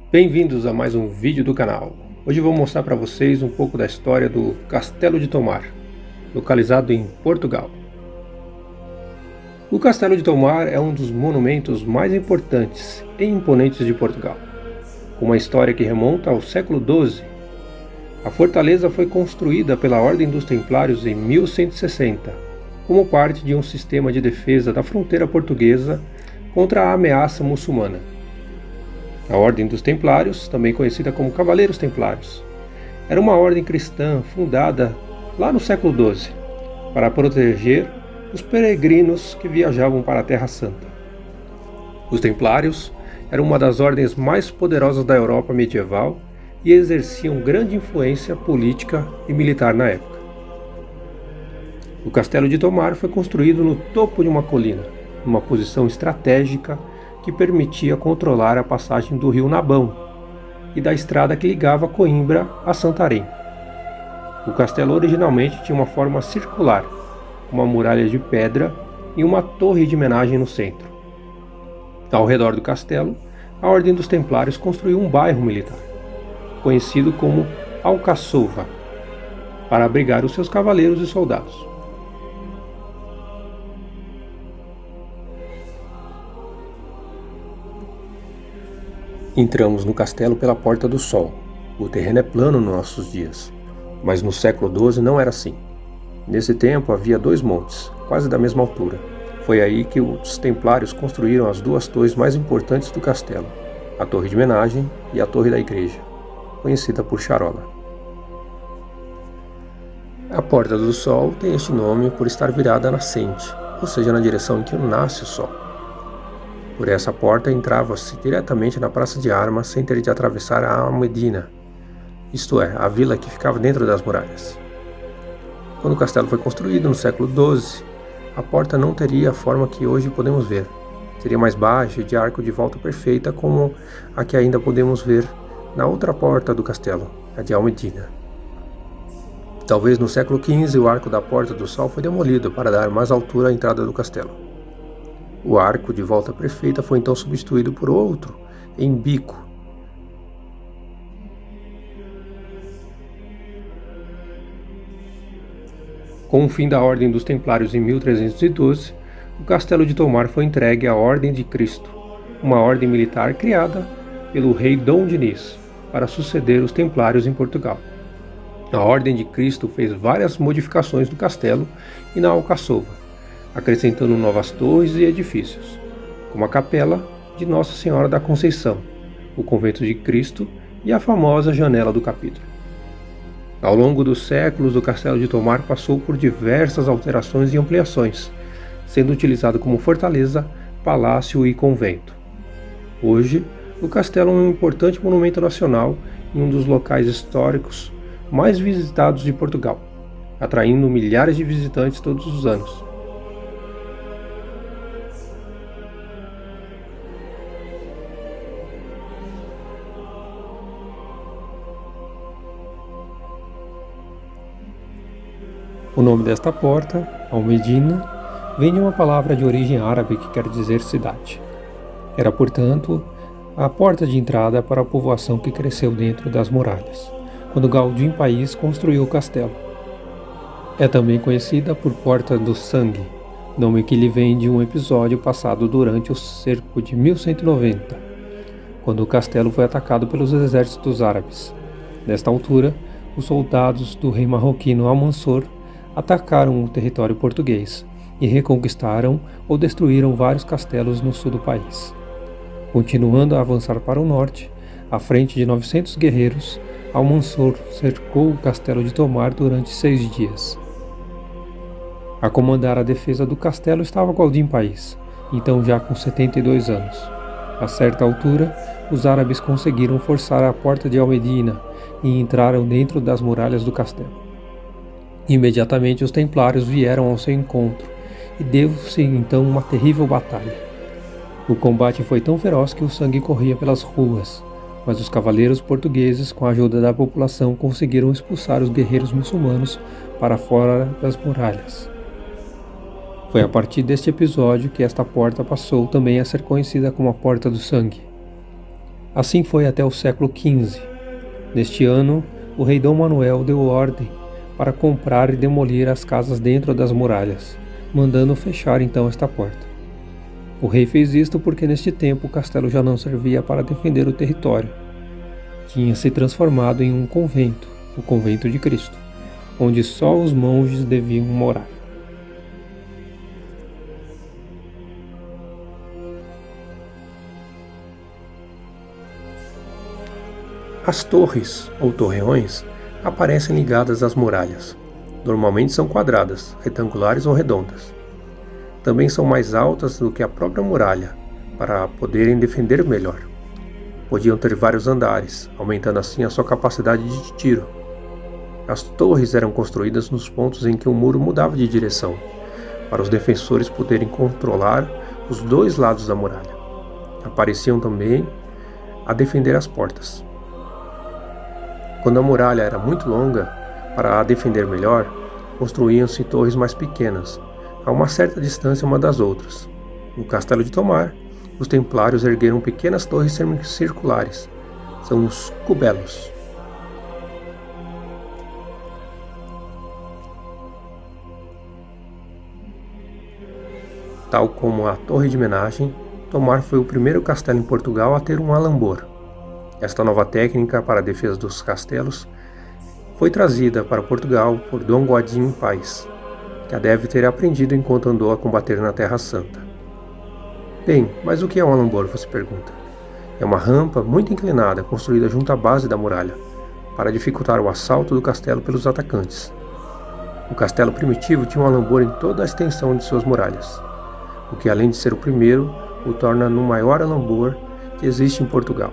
Bem-vindos a mais um vídeo do canal. Hoje vou mostrar para vocês um pouco da história do Castelo de Tomar, localizado em Portugal. O Castelo de Tomar é um dos monumentos mais importantes e imponentes de Portugal. Com uma história que remonta ao século XII, a fortaleza foi construída pela Ordem dos Templários em 1160, como parte de um sistema de defesa da fronteira portuguesa contra a ameaça muçulmana. A Ordem dos Templários, também conhecida como Cavaleiros Templários, era uma ordem cristã fundada lá no século XII para proteger os peregrinos que viajavam para a Terra Santa. Os Templários eram uma das ordens mais poderosas da Europa medieval e exerciam grande influência política e militar na época. O Castelo de Tomar foi construído no topo de uma colina, numa posição estratégica que permitia controlar a passagem do rio Nabão e da estrada que ligava Coimbra a Santarém. O castelo originalmente tinha uma forma circular, com uma muralha de pedra e uma torre de homenagem no centro. Ao redor do castelo, a Ordem dos Templários construiu um bairro militar, conhecido como Alcacova, para abrigar os seus cavaleiros e soldados. Entramos no castelo pela Porta do Sol. O terreno é plano nos nossos dias, mas no século XII não era assim. Nesse tempo havia dois montes, quase da mesma altura. Foi aí que os templários construíram as duas torres mais importantes do castelo, a Torre de Homenagem e a Torre da Igreja, conhecida por Charola. A Porta do Sol tem este nome por estar virada à nascente, ou seja, na direção em que nasce o sol. Por essa porta entrava-se diretamente na Praça de Armas sem ter de atravessar a Almedina, isto é, a vila que ficava dentro das muralhas. Quando o castelo foi construído no século XII, a porta não teria a forma que hoje podemos ver. Seria mais baixa e de arco de volta perfeita, como a que ainda podemos ver na outra porta do castelo, a de Almedina. Talvez no século XV o arco da Porta do Sol foi demolido para dar mais altura à entrada do castelo. O arco de volta perfeita foi então substituído por outro, em bico. Com o fim da Ordem dos Templários em 1312, o Castelo de Tomar foi entregue à Ordem de Cristo, uma ordem militar criada pelo rei Dom Dinis para suceder os Templários em Portugal. A Ordem de Cristo fez várias modificações no castelo e na Alcacova, acrescentando novas torres e edifícios, como a Capela de Nossa Senhora da Conceição, o Convento de Cristo e a famosa Janela do Capítulo. Ao longo dos séculos, o Castelo de Tomar passou por diversas alterações e ampliações, sendo utilizado como fortaleza, palácio e convento. Hoje, o castelo é um importante monumento nacional e um dos locais históricos mais visitados de Portugal, atraindo milhares de visitantes todos os anos. O nome desta porta, Almedina, vem de uma palavra de origem árabe que quer dizer cidade. Era, portanto, a porta de entrada para a povoação que cresceu dentro das muralhas, quando Gaudím País construiu o castelo. É também conhecida por Porta do Sangue, nome que lhe vem de um episódio passado durante o cerco de 1190, quando o castelo foi atacado pelos exércitos árabes. Nesta altura, os soldados do rei marroquino Almansor atacaram o território português e reconquistaram ou destruíram vários castelos no sul do país. Continuando a avançar para o norte, à frente de 900 guerreiros, Almansor cercou o castelo de Tomar durante 6 dias. A comandar a defesa do castelo estava Gaudím País, então já com 72 anos. A certa altura, os árabes conseguiram forçar a porta de Almedina e entraram dentro das muralhas do castelo. Imediatamente os templários vieram ao seu encontro e deu-se então uma terrível batalha. O combate foi tão feroz que o sangue corria pelas ruas, mas os cavaleiros portugueses, com a ajuda da população, conseguiram expulsar os guerreiros muçulmanos para fora das muralhas. Foi a partir deste episódio que esta porta passou também a ser conhecida como a Porta do Sangue. Assim foi até o século XV. Neste ano, o rei Dom Manuel deu ordem para comprar e demolir as casas dentro das muralhas, mandando fechar então esta porta. O rei fez isto porque neste tempo o castelo já não servia para defender o território. Tinha se transformado em um convento, o Convento de Cristo, onde só os monges deviam morar. As torres, ou torreões, aparecem ligadas às muralhas. Normalmente são quadradas, retangulares ou redondas. Também são mais altas do que a própria muralha, para poderem defender melhor. Podiam ter vários andares, aumentando assim a sua capacidade de tiro. As torres eram construídas nos pontos em que o muro mudava de direção, para os defensores poderem controlar os dois lados da muralha. Apareciam também a defender as portas. Quando a muralha era muito longa, para a defender melhor, construíam-se torres mais pequenas, a uma certa distância uma das outras. No castelo de Tomar, os templários ergueram pequenas torres semicirculares. São os cubelos. Tal como a Torre de Menagem, Tomar foi o primeiro castelo em Portugal a ter um alambor. Esta nova técnica para a defesa dos castelos foi trazida para Portugal por Dom Godinho Paes, que a deve ter aprendido enquanto andou a combater na Terra Santa. Bem, mas o que é um alambor, você pergunta? É uma rampa muito inclinada construída junto à base da muralha, para dificultar o assalto do castelo pelos atacantes. O castelo primitivo tinha um alambor em toda a extensão de suas muralhas, o que além de ser o primeiro, o torna no maior alambor que existe em Portugal.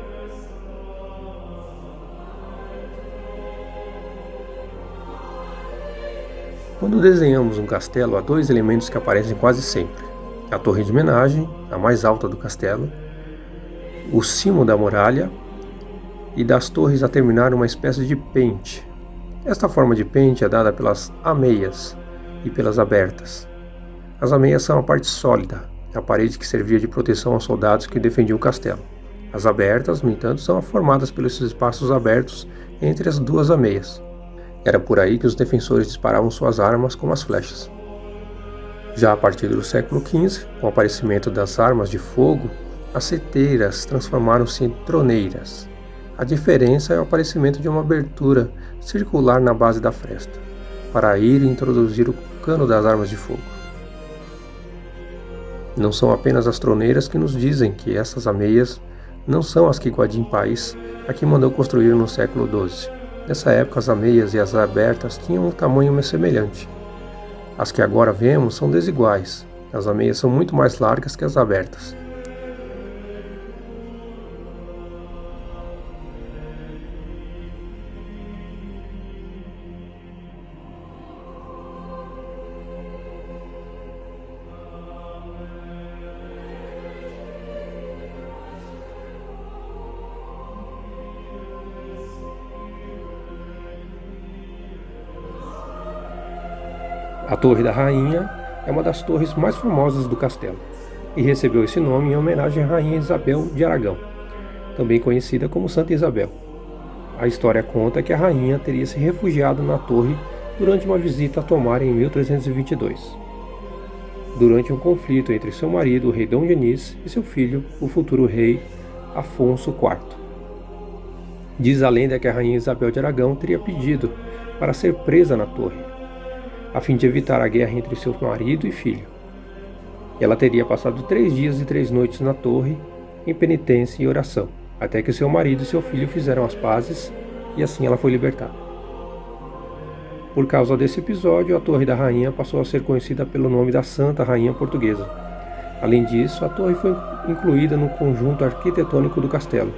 Quando desenhamos um castelo, há dois elementos que aparecem quase sempre: a torre de menagem, a mais alta do castelo, o cimo da muralha e das torres a terminar uma espécie de pente. Esta forma de pente é dada pelas ameias e pelas abertas. As ameias são a parte sólida, a parede que servia de proteção aos soldados que defendiam o castelo. As abertas, no entanto, são formadas pelos espaços abertos entre as duas ameias. Era por aí que os defensores disparavam suas armas como as flechas. Já a partir do século XV, com o aparecimento das armas de fogo, as seteiras transformaram-se em troneiras. A diferença é o aparecimento de uma abertura circular na base da fresta, para ir e introduzir o cano das armas de fogo. Não são apenas as troneiras que nos dizem que essas ameias não são as que Godinho Paes aqui mandou construir no século XII. Nessa época, as ameias e as abertas tinham um tamanho semelhante. As que agora vemos são desiguais. As ameias são muito mais largas que as abertas. A Torre da Rainha é uma das torres mais famosas do castelo e recebeu esse nome em homenagem à Rainha Isabel de Aragão, também conhecida como Santa Isabel. A história conta que a rainha teria se refugiado na torre durante uma visita a Tomar em 1322, durante um conflito entre seu marido, o rei Dom Dinis, e seu filho, o futuro rei Afonso IV. Diz a lenda que a Rainha Isabel de Aragão teria pedido para ser presa na torre, a fim de evitar a guerra entre seu marido e filho. Ela teria passado 3 dias e 3 noites na torre, em penitência e oração, até que seu marido e seu filho fizeram as pazes, e assim ela foi libertada. Por causa desse episódio, a Torre da Rainha passou a ser conhecida pelo nome da Santa Rainha Portuguesa. Além disso, a torre foi incluída no conjunto arquitetônico do castelo.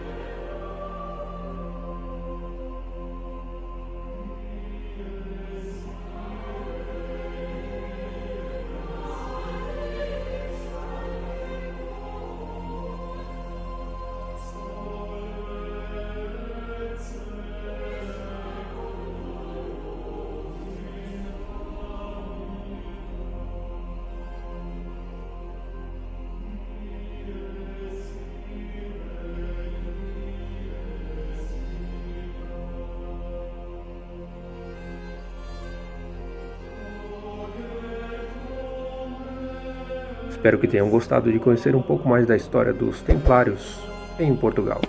Espero que tenham gostado de conhecer um pouco mais da história dos Templários em Portugal.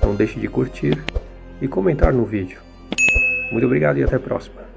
Não deixe de curtir e comentar no vídeo. Muito obrigado e até a próxima.